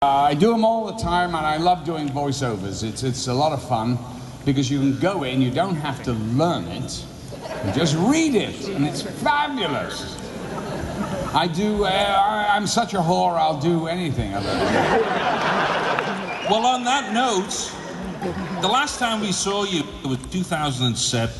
I do them all the time, and I love doing voiceovers. It's a lot of fun because you can go in, you don't have to learn it, you just read it, and it's fabulous. I'm such a whore, I'll do anything. Well, on that note, the last time we saw you, it was 2007.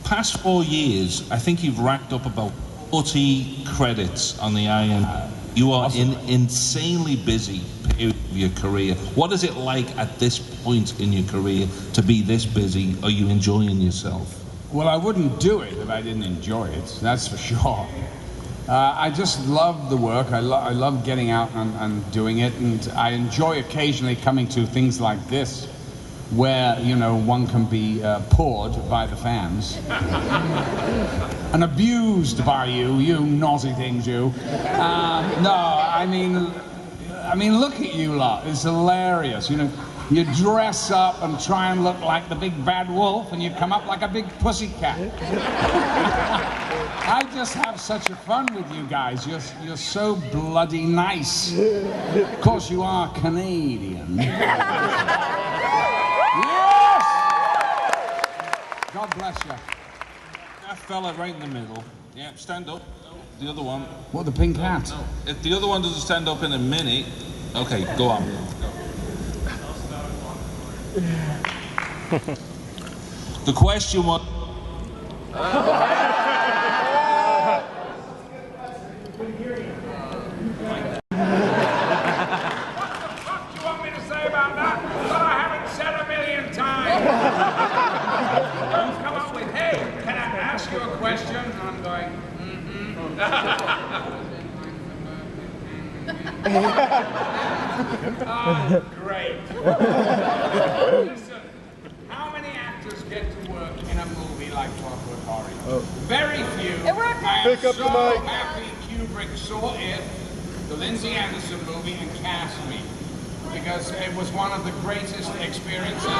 Past 4 years, I think you've racked up about 40 credits on the IMDb. You are insanely busy period of your career. What is it like at this point in your career to be this busy? Are you enjoying yourself? Well, I wouldn't do it if I didn't enjoy it, that's for sure. I just love the work. I love getting out and doing it, and I enjoy occasionally coming to things like this, where, you know, one can be poured by the fans and abused by you naughty things, you. No, I mean, look at you lot. It's hilarious. You know, you dress up and try and look like the big bad wolf, and you come up like a big pussycat. I just have such a fun with you guys. You're so bloody nice. Of course, you are Canadian. Yes! God bless you. That fella right in the middle. Yeah, stand up. The other one. What, the pink hat? No. If the other one doesn't stand up in a minute, okay, go on. The question was... Oh, great. Listen, how many actors get to work in a movie like Clockwork Orange? Oh. Very few. It worked. I am Pick up so the mic. happy Kubrick saw it, the Lindsay Anderson movie, and cast me, because it was one of the greatest experiences.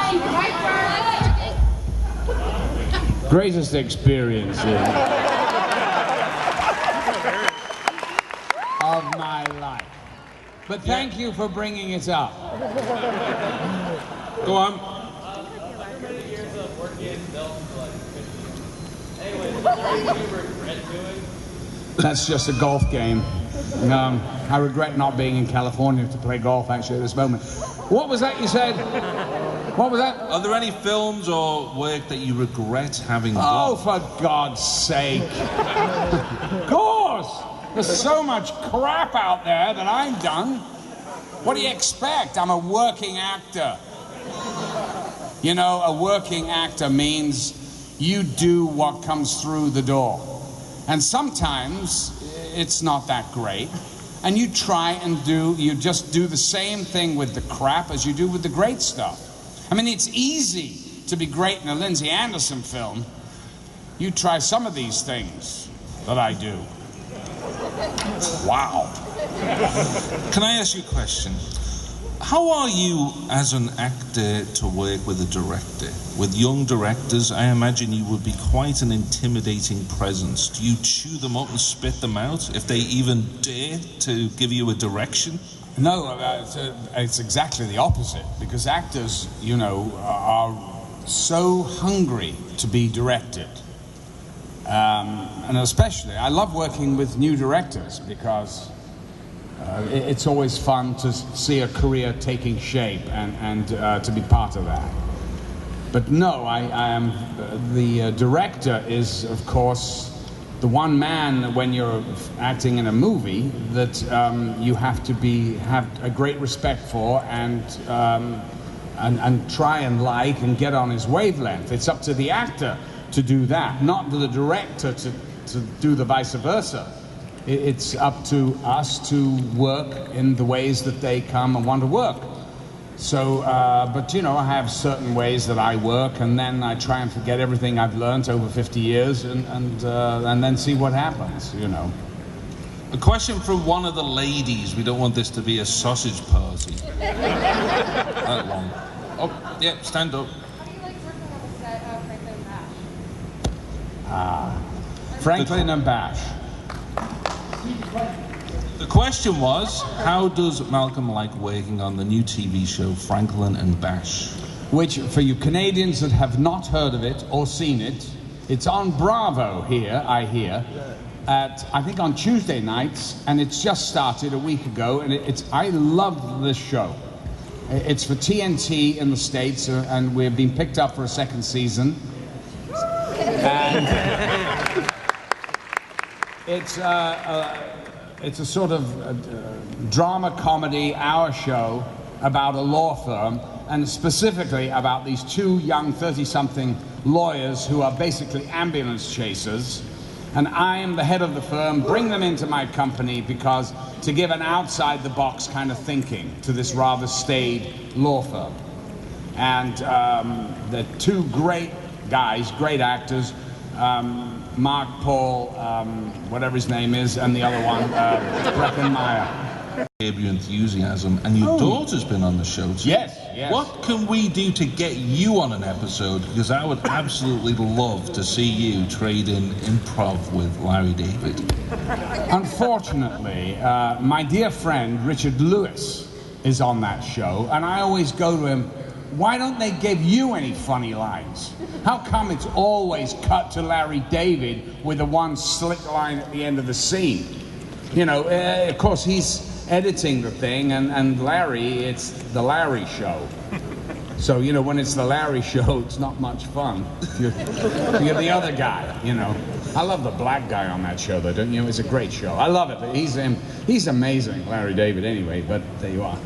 Greatest experiences of my life. But thank you for bringing it up. Go on. How many years of working in film? Anyway, are you regret doing? That's just a golf game. I regret not being in California to play golf actually at this moment. What was that you said? What was that? Are there any films or work that you regret having done? Oh, for God's sake. Of course. There's so much crap out there that I've done. What do you expect? I'm a working actor. You know, a working actor means you do what comes through the door. And sometimes it's not that great. And you try and you just do the same thing with the crap as you do with the great stuff. I mean, it's easy to be great in a Lindsay Anderson film. You try some of these things that I do. Wow. Can I ask you a question? How are you as an actor to work with a director? With young directors, I imagine you would be quite an intimidating presence. Do you chew them up and spit them out if they even dare to give you a direction? No, it's exactly the opposite, because actors, you know, are so hungry to be directed. And especially, I love working with new directors because it's always fun to see a career taking shape and to be part of that. But no, I am the director is, of course, the one man when you're acting in a movie that you have to have a great respect for and try and like and get on his wavelength. It's up to the actor to do that, not the director to do the vice versa. It's up to us to work in the ways that they come and want to work. So, but you know, I have certain ways that I work, and then I try and forget everything I've learned over 50 years and then see what happens, you know. A question from one of the ladies. We don't want this to be a sausage party. That long. Oh, yeah, stand up. Franklin and Bash. The question was, how does Malcolm like working on the new TV show Franklin and Bash? Which, for you Canadians that have not heard of it or seen it, it's on Bravo here, I hear, I think on Tuesday nights, and it's just started a week ago, and I love this show. It's for TNT in the States, and we've been picked up for a second season. And it's a sort of drama comedy hour show about a law firm, and specifically about these two young 30-something lawyers who are basically ambulance chasers. And I am the head of the firm, bring them into my company because to give an outside-the-box kind of thinking to this rather staid law firm. And the two great guys, great actors, Mark Paul, whatever his name is, and the other one, Breckenmeyer. Your enthusiasm, and your daughter's been on the show too. Yes, yes. What can we do to get you on an episode? Because I would absolutely love to see you trade in improv with Larry David. Unfortunately, my dear friend Richard Lewis is on that show, and I always go to him, why don't they give you any funny lines? How come it's always cut to Larry David with the one slick line at the end of the scene? You know, of course he's editing the thing, and Larry, it's the Larry show. So, you know, when it's the Larry show, it's not much fun. You're the other guy, you know. I love the black guy on that show, though, don't you? It's a great show. I love it. He's amazing, Larry David, anyway, but there you are.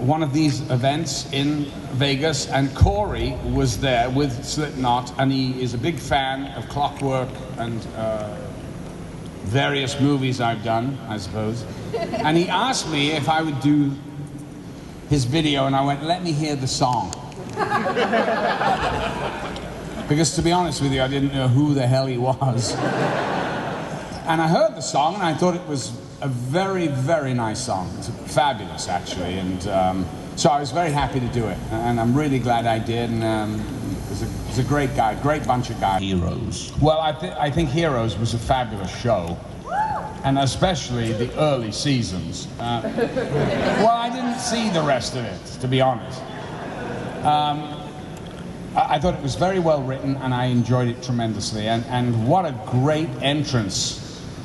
One of these events in Vegas, and Corey was there with Slipnot, and he is a big fan of Clockwork and various movies I've done, I suppose. And he asked me if I would do his video, and I went, let me hear the song. Because to be honest with you, I didn't know who the hell he was. And I heard the song, and I thought it was a very, very nice song. It's fabulous, actually, and so I was very happy to do it, and I'm really glad I did, and he's a great guy, great bunch of guys. Heroes. Well, I think Heroes was a fabulous show, and especially the early seasons. Well, I didn't see the rest of it, to be honest. I thought it was very well written, and I enjoyed it tremendously, and what a great entrance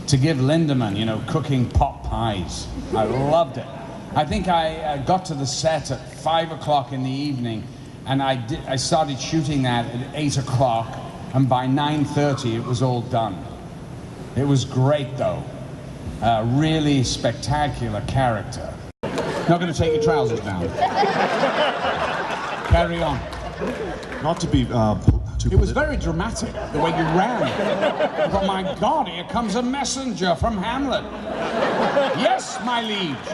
to give Lindemann, you know, cooking pot pies. I loved it. I think I got to the set at 5 o'clock in the evening, and I started shooting that at 8 o'clock, and by 9:30 it was all done. It was great, though. Really spectacular character. Not going to take your trousers down. Carry on. Not to be It was very dramatic, the way you ran. But my God, here comes a messenger from Hamlet. Yes, my liege.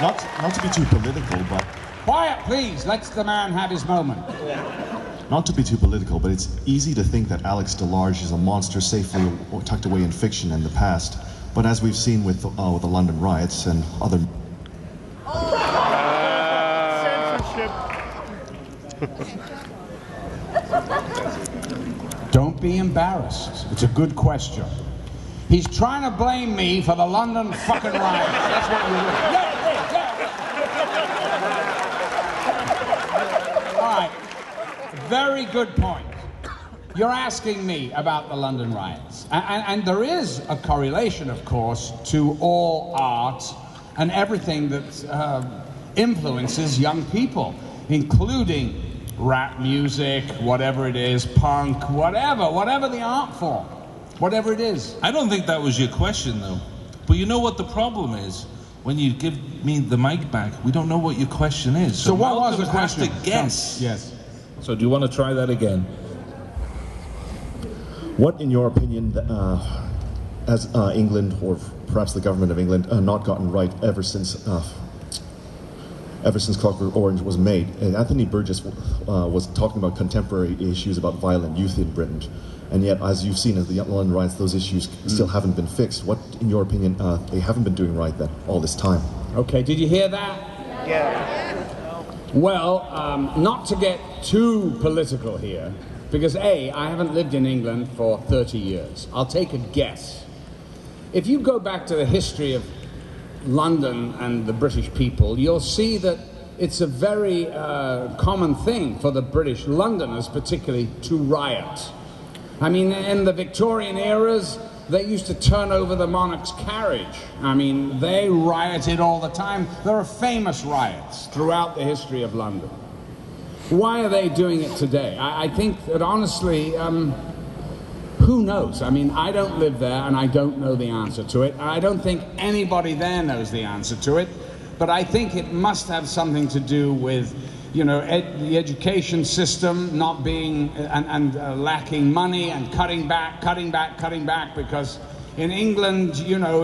not to be too political, but Quiet, please. Let the man have his moment. not to be too political, but it's easy to think that Alex DeLarge is a monster safely tucked away in fiction in the past. But as we've seen with the London riots and other. Don't be embarrassed. It's a good question. He's trying to blame me for the London fucking riots. That's what you're doing. All right. Very good point. You're asking me about the London riots. And there is a correlation, of course, to all art and everything that influences young people, including rap music, whatever it is, punk, whatever the art form, whatever it is. I don't think that was your question, though. But you know what the problem is? When you give me the mic back, we don't know what your question is. So what was the Malcolm has question? to guess. Yes. So do you want to try that again? What, in your opinion, has England, or perhaps the government of England, not gotten right ever since Clockwork Orange was made? And Anthony Burgess was talking about contemporary issues about violent youth in Britain, and yet, as you've seen, as the London riots, those issues still haven't been fixed. What, in your opinion, they haven't been doing right then all this time? Okay, did you hear that? Yeah. Well, not to get too political here, Because A, I haven't lived in England for 30 years. I'll take a guess. If you go back to the history of London and the British people, you'll see that it's a very common thing for the British Londoners particularly to riot. I mean, in the Victorian eras, they used to turn over the monarch's carriage. I mean, they rioted all the time. There are famous riots throughout the history of London. Why are they doing it today? I think that honestly, who knows? I mean, I don't live there and I don't know the answer to it. I don't think anybody there knows the answer to it. But I think it must have something to do with, you know, the education system not being, and lacking money and cutting back, because in England, you know,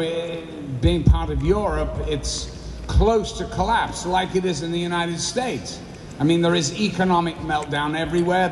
being part of Europe, it's close to collapse like it is in the United States. I mean, there is economic meltdown everywhere.